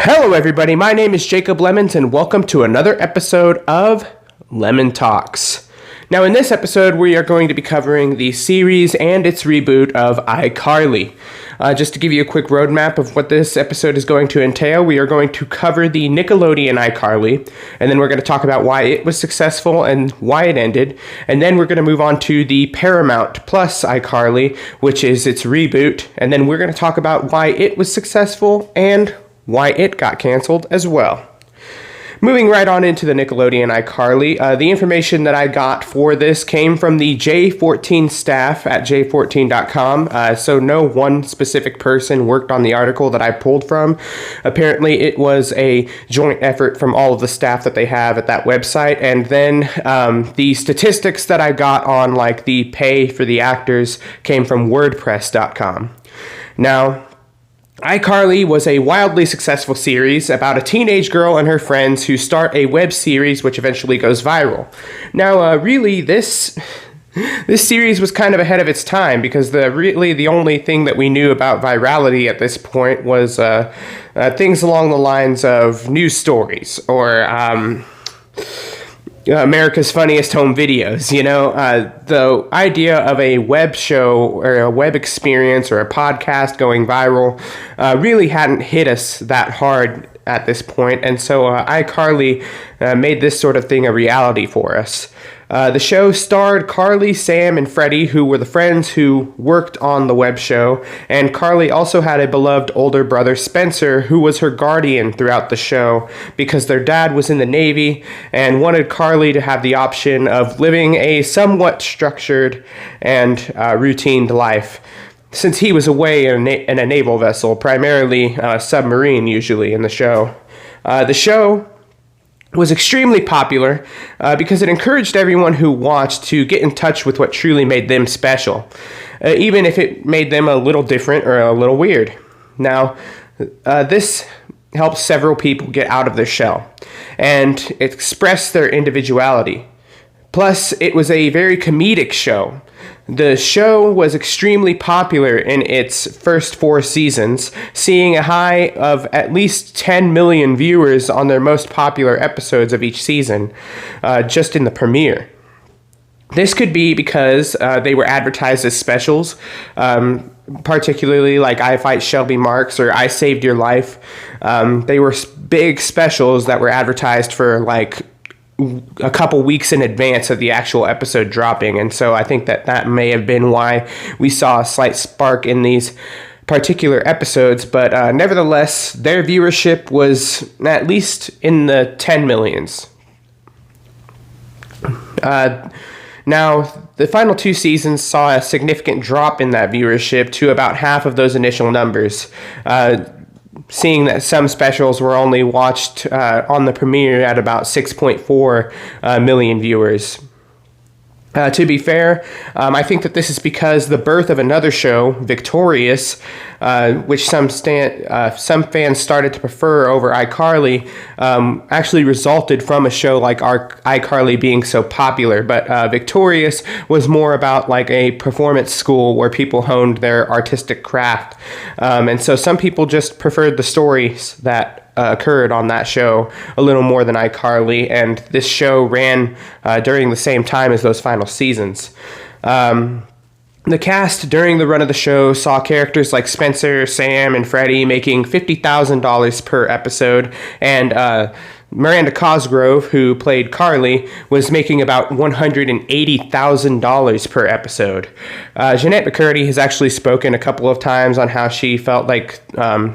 Hello everybody, my name is Jacob Lemons and welcome to another episode of LemonTalks. Now in this episode we are going to be covering the series and its reboot of iCarly. Just to give you a quick roadmap of what this episode is going to entail, we are going to cover the Nickelodeon iCarly, and then we're going to talk about why it was successful and why it ended, and then we're going to move on to the Paramount Plus iCarly, which is its reboot, and then we're going to talk about why it was successful and why it got canceled as well. Moving right on into the Nickelodeon iCarly, the information that I got for this came from the J14 staff at j14.com, so no one specific person worked on the article that I pulled from. Apparently it was a joint effort from all of the staff that they have at that website, and then the statistics that I got on like the pay for the actors came from wordpress.com. Now, iCarly was a wildly successful series about a teenage girl and her friends who start a web series which eventually goes viral. Now, really, this series was kind of ahead of its time because the only thing that we knew about virality at this point was things along the lines of news stories or America's Funniest Home Videos. The idea of a web show or a web experience or a podcast going viral really hadn't hit us that hard at this point, and so iCarly made this sort of thing a reality for us. The show starred Carly, Sam, and Freddie, who were the friends who worked on the web show, and Carly also had a beloved older brother, Spencer, who was her guardian throughout the show because their dad was in the Navy and wanted Carly to have the option of living a somewhat structured and routine life, since he was away in a naval vessel, primarily a submarine usually in the show. The show was extremely popular because it encouraged everyone who watched to get in touch with what truly made them special, even if it made them a little different or a little weird. Now, this helped several people get out of their shell and express their individuality. Plus, it was a very comedic show. The show was extremely popular in its first 4 seasons, seeing a high of at least 10 million viewers on their most popular episodes of each season, just in the premiere. This could be because they were advertised as specials, particularly like I Fight Shelby Marks or I Saved Your Life. They were big specials that were advertised for like a couple weeks in advance of the actual episode dropping, and so I think that may have been why we saw a slight spark in these particular episodes, but nevertheless their viewership was at least in the 10 millions. Now, the final 2 seasons saw a significant drop in that viewership to about half of those initial numbers, seeing that some specials were only watched on the premiere at about 6.4 million viewers. To be fair, I think that this is because the birth of another show, Victorious, which some fans started to prefer over iCarly, actually resulted from a show like iCarly being so popular. But Victorious was more about like a performance school where people honed their artistic craft. And so some people just preferred the stories that occurred on that show a little more than iCarly, and this show ran during the same time as those final seasons. The cast during the run of the show saw characters like Spencer, Sam, and Freddie making $50,000 per episode, and Miranda Cosgrove, who played Carly, was making about $180,000 per episode. Jeanette McCurdy has actually spoken a couple of times on how she felt like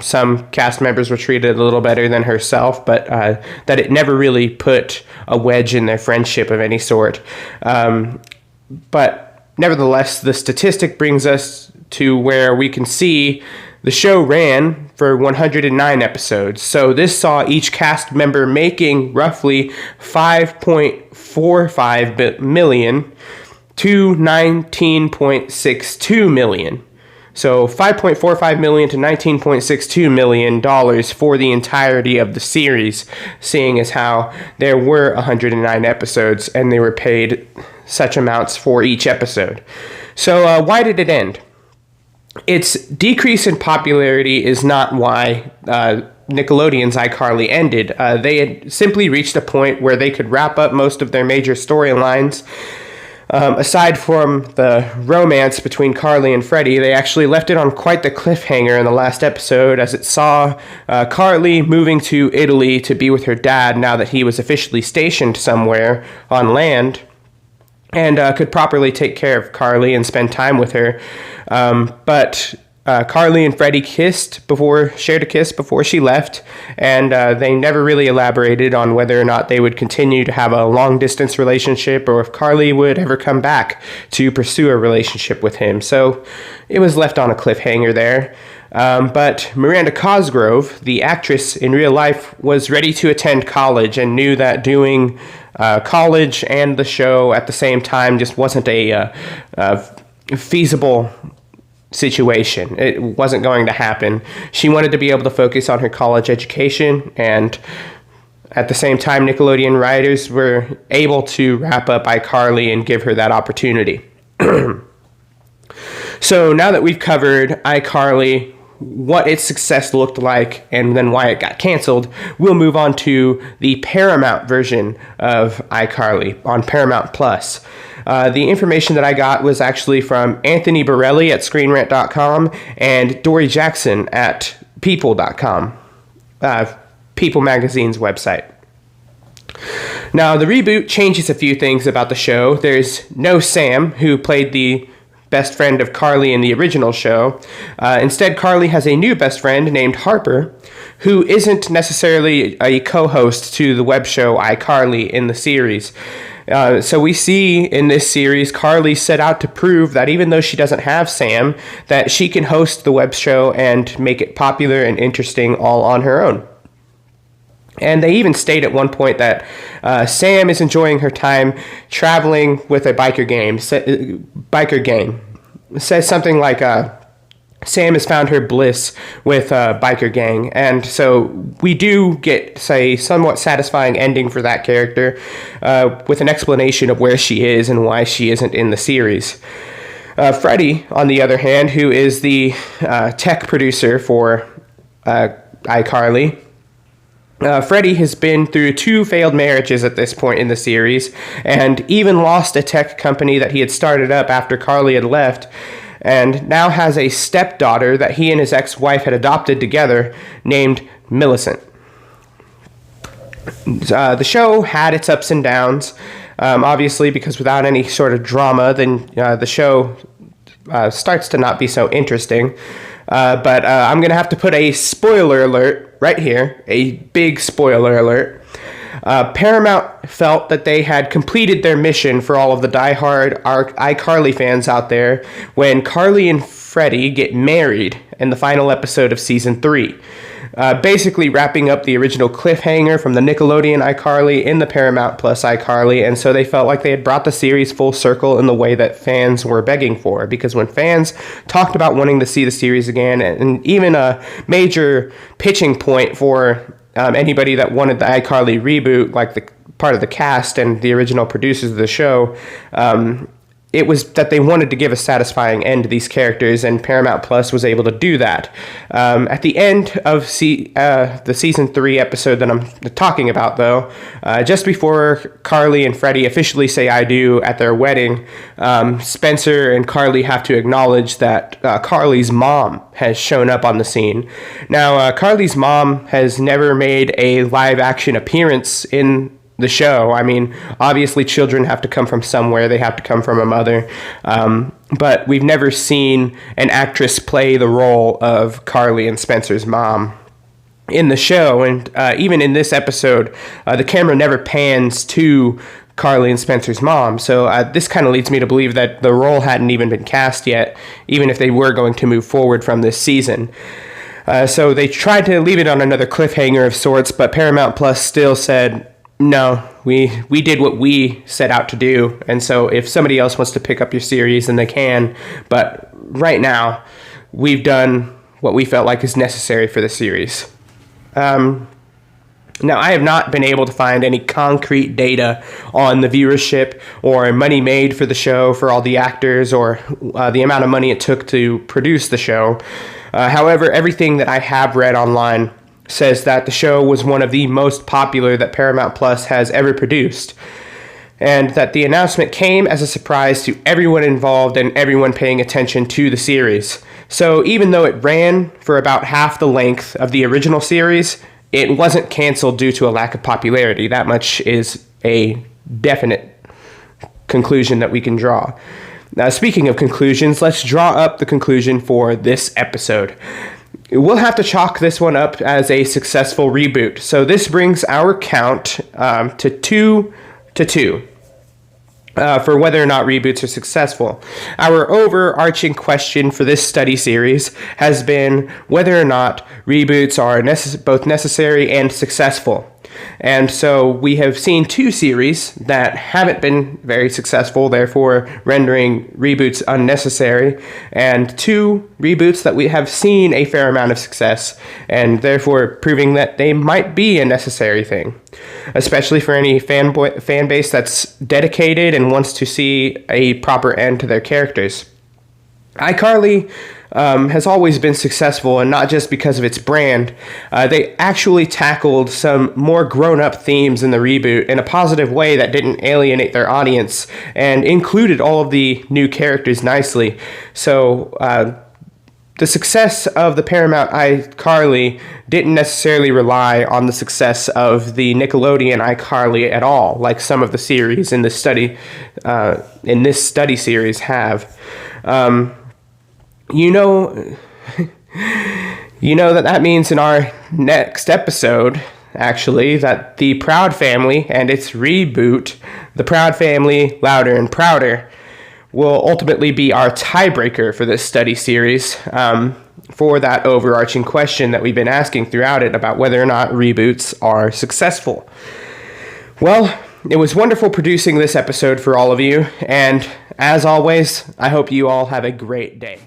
some cast members were treated a little better than herself, but that it never really put a wedge in their friendship of any sort. But nevertheless, the statistic brings us to where we can see the show ran for 109 episodes, so this saw each cast member making roughly $5.45 million to $19.62 million. So $5.45 million to $19.62 million for the entirety of the series, seeing as how there were 109 episodes and they were paid such amounts for each episode. So why did it end? Its decrease in popularity is not why Nickelodeon's iCarly ended. They had simply reached a point where they could wrap up most of their major storylines. Aside from the romance between Carly and Freddie, they actually left it on quite the cliffhanger in the last episode, as it saw Carly moving to Italy to be with her dad now that he was officially stationed somewhere on land, and could properly take care of Carly and spend time with her. But Carly and Freddie shared a kiss before she left, and they never really elaborated on whether or not they would continue to have a long-distance relationship or if Carly would ever come back to pursue a relationship with him. So it was left on a cliffhanger there. But Miranda Cosgrove, the actress in real life, was ready to attend college and knew that doing college and the show at the same time just wasn't a feasible situation. It wasn't going to happen. She wanted to be able to focus on her college education, and at the same time, Nickelodeon writers were able to wrap up iCarly and give her that opportunity. So now that we've covered iCarly, what its success looked like, and then why it got canceled, we'll move on to the Paramount version of iCarly on Paramount Plus. The information that I got was actually from Anthony Borelli at ScreenRant.com and Dory Jackson at People.com, People Magazine's website. Now, the reboot changes a few things about the show. There's no Sam, who played the best friend of Carly in the original show. Instead, Carly has a new best friend named Harper, who isn't necessarily a co-host to the web show iCarly in the series. So we see in this series, Carly set out to prove that even though she doesn't have Sam, that she can host the web show and make it popular and interesting all on her own. And they even state at one point that Sam is enjoying her time traveling with a biker gang. It says something like, Sam has found her bliss with a biker gang. And so we do get, say, somewhat satisfying ending for that character, with an explanation of where she is and why she isn't in the series. Freddie, on the other hand, who is the tech producer for iCarly, Freddie has been through 2 failed marriages at this point in the series, and even lost a tech company that he had started up after Carly had left, and now has a stepdaughter that he and his ex-wife had adopted together named Millicent. The show had its ups and downs, obviously, because without any sort of drama, then the show starts to not be so interesting. But I'm going to have to put a spoiler alert right here, a big spoiler alert. Paramount felt that they had completed their mission for all of the diehard iCarly fans out there when Carly and Freddie get married in the final episode of Season 3. Basically wrapping up the original cliffhanger from the Nickelodeon iCarly in the Paramount Plus iCarly, and so they felt like they had brought the series full circle in the way that fans were begging for, because when fans talked about wanting to see the series again, and even a major pitching point for anybody that wanted the iCarly reboot, like the part of the cast and the original producers of the show, it was that they wanted to give a satisfying end to these characters, and Paramount Plus was able to do that. At the end of the Season 3 episode that I'm talking about, though, just before Carly and Freddie officially say I do at their wedding, Spencer and Carly have to acknowledge that Carly's mom has shown up on the scene. Now, Carly's mom has never made a live-action appearance in the show. I mean, obviously children have to come from somewhere. They have to come from a mother. But we've never seen an actress play the role of Carly and Spencer's mom in the show. And even in this episode, the camera never pans to Carly and Spencer's mom. So this kind of leads me to believe that the role hadn't even been cast yet, even if they were going to move forward from this season. So they tried to leave it on another cliffhanger of sorts, but Paramount Plus still said, no, we did what we set out to do, and so if somebody else wants to pick up your series, then they can, but right now, we've done what we felt like is necessary for the series. Now, I have not been able to find any concrete data on the viewership or money made for the show for all the actors, or the amount of money it took to produce the show. However, everything that I have read online says that the show was one of the most popular that Paramount Plus has ever produced, and that the announcement came as a surprise to everyone involved and everyone paying attention to the series. So even though it ran for about half the length of the original series, it wasn't canceled due to a lack of popularity. That much is a definite conclusion that we can draw. Now, speaking of conclusions, let's draw up the conclusion for this episode. We'll have to chalk this one up as a successful reboot. So this brings our count to 2-2 for whether or not reboots are successful. Our overarching question for this study series has been whether or not reboots are both necessary and successful. And so we have seen 2 series that haven't been very successful, therefore rendering reboots unnecessary, and 2 reboots that we have seen a fair amount of success, and therefore proving that they might be a necessary thing, especially for any fan base that's dedicated and wants to see a proper end to their characters. iCarly has always been successful, and not just because of its brand. They actually tackled some more grown-up themes in the reboot in a positive way that didn't alienate their audience, and included all of the new characters nicely. So the success of the Paramount iCarly didn't necessarily rely on the success of the Nickelodeon iCarly at all, like some of the series in this study series have. You know that means in our next episode, actually, that the Proud Family and its reboot, The Proud Family, Louder and Prouder, will ultimately be our tiebreaker for this study series, for that overarching question that we've been asking throughout it about whether or not reboots are successful. Well, it was wonderful producing this episode for all of you, and as always, I hope you all have a great day.